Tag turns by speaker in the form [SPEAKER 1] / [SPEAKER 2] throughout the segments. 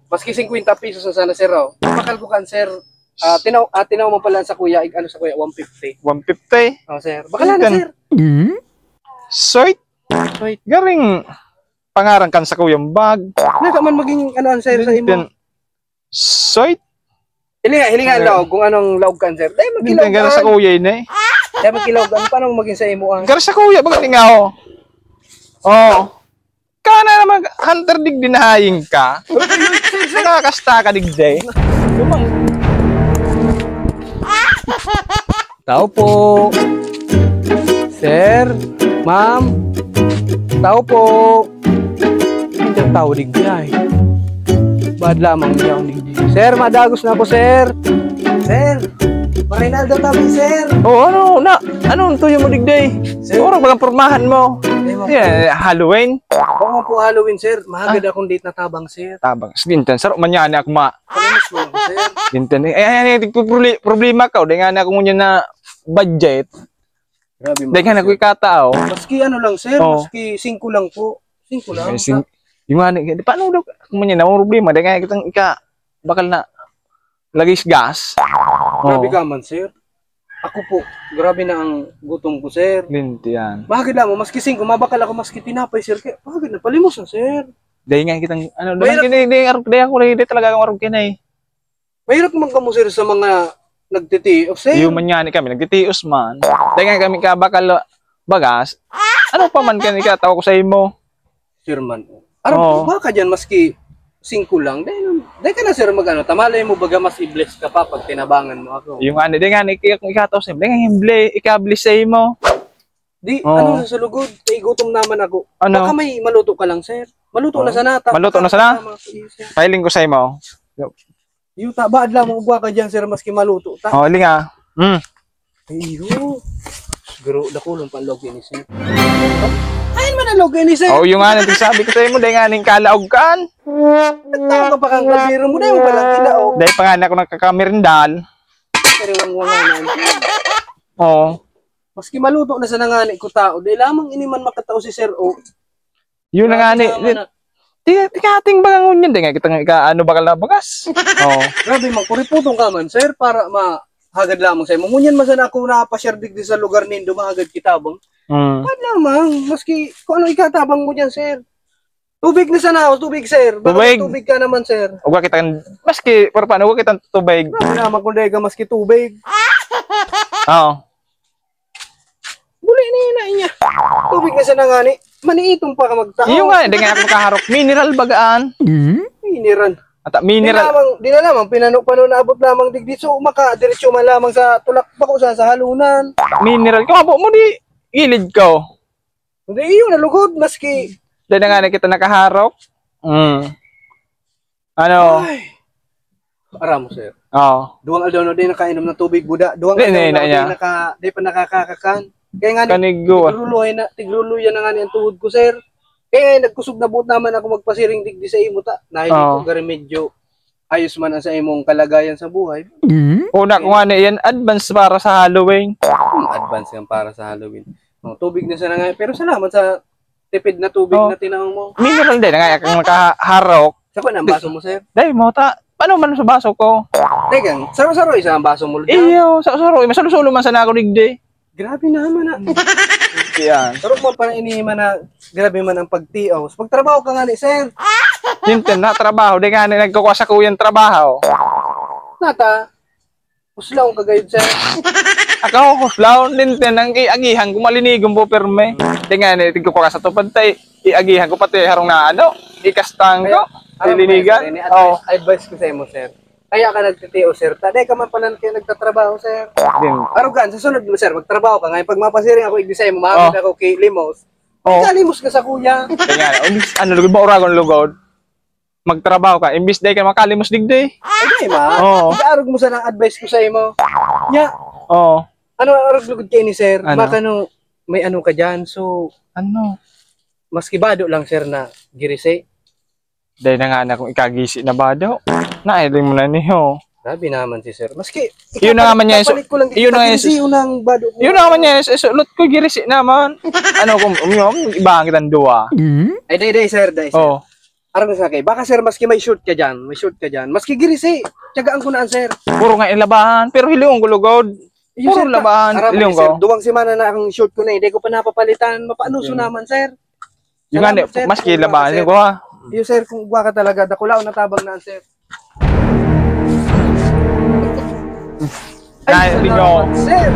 [SPEAKER 1] Maski 50 pesos na sana sir, oh. Bakal ko kan sir. Tinaw mo pala sa kuya, ano sa kuya, 150.
[SPEAKER 2] 150?
[SPEAKER 1] Oh, sir. Bakala na sir.
[SPEAKER 2] Sweet. Garing pangarang kan sa kuyang bag.
[SPEAKER 1] Naga man maging ano sir sa imo.
[SPEAKER 2] Sweet.
[SPEAKER 1] Hilinga laog kung anong laog kan sir. Dai
[SPEAKER 2] Magkilaw ka sa kuya ini.
[SPEAKER 1] Dai magkilaw kan paano maging sa imo ang.
[SPEAKER 2] Gar sa kuya bakit nga oh. Kana naman hunter dig dinahaying ka. Nakakasta ka digday.
[SPEAKER 1] Tao po. Sir, ma'am. Tao po. Hindi tao digday. Bad lamang niya ang digday. Sir, madagos na po, sir. Sir, Marinaldo tabi, sir.
[SPEAKER 2] Oh, ano tuyo mo digday? Siguro bagang pormahan mo. Yeah, Halloween.
[SPEAKER 1] Oo po Halloween, sir. Mahagad akong date na tabang, sir.
[SPEAKER 2] Tabang. Dinten, sir, manyana ako
[SPEAKER 1] Palimus mo ako, sir.
[SPEAKER 2] Dinten. Problema ka. Dahil nga na kung na budget.
[SPEAKER 1] Grabe mo.
[SPEAKER 2] Dahil nga na ko ikatao.
[SPEAKER 1] Maski ano lang, sir. Maski 5 lang po. 5 lang.
[SPEAKER 2] Yung nga, paano daw kung na problema? Dahil nga kitang bakal na lagis gas.
[SPEAKER 1] Grabe ka man, sir. Ako po, grabe na ang gutom ko, sir.
[SPEAKER 2] Linti yan.
[SPEAKER 1] Bakit lang mo, maski 5, mabakal ako maski tinapay, sir. Bakit na, palimos na, sir.
[SPEAKER 2] Dahil nga kitang, dahil ako talaga akong arog kinay.
[SPEAKER 1] Mahirap man kamo, sir, sa mga nagtitios, sir.
[SPEAKER 2] Yung manyani kami, nagtitios man. Dahil nga kami kabakal bagas. Ano pa man kami katawa ko sa imo?
[SPEAKER 1] Sir man. Araw po, baka dyan, maski 5 lang. Dahil ka na, sir, magano. Tamalay mo baga mas i-bless ka pa pag tinabangan mo ako.
[SPEAKER 2] Yung ano, dahil nga, ikataw sa imo. Dahil nga, ikabliss sa imo.
[SPEAKER 1] Di, ano sa lugod? Gutom naman ako.
[SPEAKER 2] Ano?
[SPEAKER 1] Baka may maluto ka lang, sir. Maluto na sana.
[SPEAKER 2] Maluto na sana? Pailing ko sa imo.
[SPEAKER 1] Yuta, baad lang mo ka dyan, sir, maski maluto.
[SPEAKER 2] Linga.
[SPEAKER 1] Iyo. Siguro, dakulong panlog ini, sir. Ayun man ang log ini, sir.
[SPEAKER 2] Yung nga, sabi ko sa imo, dahil nga, kalaog kan.
[SPEAKER 1] Nagtawag ka pa kang kalbiro mo, dahil mo palang kilaog.
[SPEAKER 2] Dahil pa nga na ako nagkakamerindal.
[SPEAKER 1] Pero wang-wanganan. Maski maluto na sa nangani ko tao, dahil lamang ini man makatao si Sir O.
[SPEAKER 2] Yun na nga ni. Tikating ba nga ngunyan? Dahil nga kitang ano bakal na bagas.
[SPEAKER 1] Grabe, magpuriputong ka man, sir, para mahagad lamang sa'yo. Ngunyan man sana ako napasyar digdi sa lugar nindo, mahagad kitabang. Ba't lamang, maski kung ano ikatabang mo dyan, sir. Tubig na sana ako, tubig, sir. Baka tubig ka naman, sir.
[SPEAKER 2] Huwag kitang, maski, para paano, huwag kitang tubig.
[SPEAKER 1] Grabe naman kung dahil ka maski tubig. Buli na niya. Tubig na sana nga ni. Maniitong pa ka magtao.
[SPEAKER 2] Iyo nga, hindi nga ako makaharap. Mineral bagaan.
[SPEAKER 1] Mineral.
[SPEAKER 2] At mineral.
[SPEAKER 1] Di na lamang, pinano naabot lamang digdi. So, makadiretso man lamang sa tulak pa ko sa halunan.
[SPEAKER 2] Mineral. Kung mo di, gilid ko.
[SPEAKER 1] Hindi, iyo, nalugod. Maski.
[SPEAKER 2] Dahil na nga na kita nakaharap. Ano?
[SPEAKER 1] Ay. Aram mo, sir.
[SPEAKER 2] Duwang
[SPEAKER 1] aldaw na din nakainom ng tubig, buda. Duwang aldaw na di pa nakakakakan. Kaya nga tigruluyan na nga ni ang tuhod ko, sir. Kaya nga nagkusog na buot naman ako magpasiring digdi sa imo ta. Nahili ko medyo ayos man ang sa imong kalagayan sa buhay.
[SPEAKER 2] Una ko nga na yan, advance para sa Halloween.
[SPEAKER 1] Advance yan para sa Halloween. Tubig na sana nga. Pero salamat sa tipid na tubig na tinawag mo.
[SPEAKER 2] Mineral din, nga kang makaharok.
[SPEAKER 1] Saan ang baso mo, sir?
[SPEAKER 2] Dahil mo ta. Paano man sa baso ko?
[SPEAKER 1] Teka, saro-saro isa ang baso mo.
[SPEAKER 2] Iyo, saro-saro. Masalo-solo man sana ako digdi.
[SPEAKER 1] Grabe naman na.
[SPEAKER 2] Yan.
[SPEAKER 1] Sarap mo pa na iniman na grabe man ang pagtiaw. Pagtrabaho ka nga ni, sir.
[SPEAKER 2] Hinten na trabaho. Di nga nagkukuha sa kuyang trabaho.
[SPEAKER 1] Nata, uslaw ka gayud, sir.
[SPEAKER 2] Ako, uslaw. Hinten ang iagihan kung malinigong po perme. Di nga nagkukuha sa tupad tayo. Iagihan ko pati harong na ikastang ko. Linigan.
[SPEAKER 1] Advice ko sa mo, sir. Kaya ka nagtitiyo, sir. Taday ka man pala kayo nagtatrabaho, sir. Arugan, sa sunod mo, sir, magtrabaho ka. Ngayon, pag mapasiring ako, igdisay mo, mahamid ako kay Limos. Kalimos ka sa kuya.
[SPEAKER 2] Ano, lugod ba uragon lugod? Magtrabaho ka. Imbis day ka makalimos digday.
[SPEAKER 1] Ay, ma. Iarog mo sa nang advice ko sa imo. Nya. Ano, arog lugod kayo ni, sir? Baka no, may ano ka dyan. So, maski bado lang, sir, na girisay.
[SPEAKER 2] Dahil na nga na kung ikagisi na ba daw. Nailing mo na niyo.
[SPEAKER 1] Grabe naman si sir. Maski,
[SPEAKER 2] yun na nga man niya. Yun na nga niya. Sulot ko girisi naman. Ano kung iba ang kitang duwa.
[SPEAKER 1] Ay, day, sir. Aram sa kay, baka sir, maski may shoot ka dyan, maski girisi, tiyagaan ko na sir.
[SPEAKER 2] Puro nga ilabahan, pero hiliong ko lugod. Puro labahan, hiliong ko.
[SPEAKER 1] Sir, duwang semana na ang shoot ko na, hindi ko pa napapalitan, mapaanuso naman sir.
[SPEAKER 2] Yung nga, maski ilabahan ko ha.
[SPEAKER 1] Yung sir, kung guwa ka talaga, dakulao na tabang na sir.
[SPEAKER 2] Ay, hiliong.
[SPEAKER 1] Sir!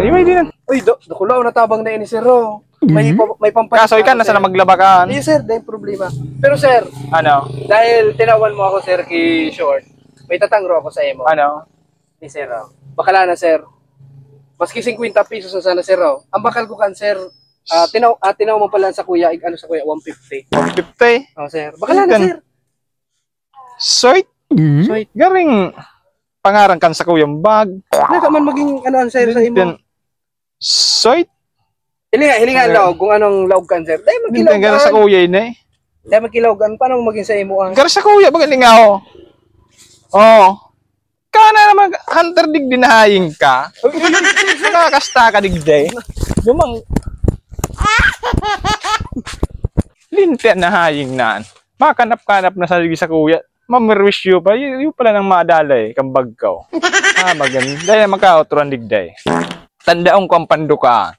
[SPEAKER 2] May din.
[SPEAKER 1] Uy, dakulao na tabang na ini sir, oh. May pampalit.
[SPEAKER 2] Kaso ikaw nasa na maglabakan.
[SPEAKER 1] Hindi sir, dahil problema. Pero sir,
[SPEAKER 2] Ano?
[SPEAKER 1] dahil tinawan mo ako sir kay Short, may tatangro ako sa imo.
[SPEAKER 2] Ano?
[SPEAKER 1] Ni sir, oh. Bakala na sir. Maski 50 pesos na sana sir, oh. Ang bakal ko kan sir, tinaw mo pala sa kuya, ano sa kuya, 150.
[SPEAKER 2] 150?
[SPEAKER 1] Oh sir, bakala na sir.
[SPEAKER 2] Sweet.
[SPEAKER 1] Sweet.
[SPEAKER 2] Garing pangarang kan sa kuyang bag.
[SPEAKER 1] Naka man maging ano sir sa imo.
[SPEAKER 2] Sweet.
[SPEAKER 1] Hilinga laog kung anong laog kan sir. Dahil
[SPEAKER 2] Hindi
[SPEAKER 1] magkilaw
[SPEAKER 2] sa kuya yun eh.
[SPEAKER 1] Dahil magkilaw paano maging sa imo ang?
[SPEAKER 2] Gara sa kuya, magaling nga ako. Oo. Kana naman, hunter dig dinahaying ka. Nakakasta ka digday. Lumang... Lintian na haying naan. Makanap-kanap na sa kuya. Mamirwish you pa. Yung pala nang madala eh, kambag ka. Maganda. Dahil magka-outro ang digday. Tandaong ko ang panduka.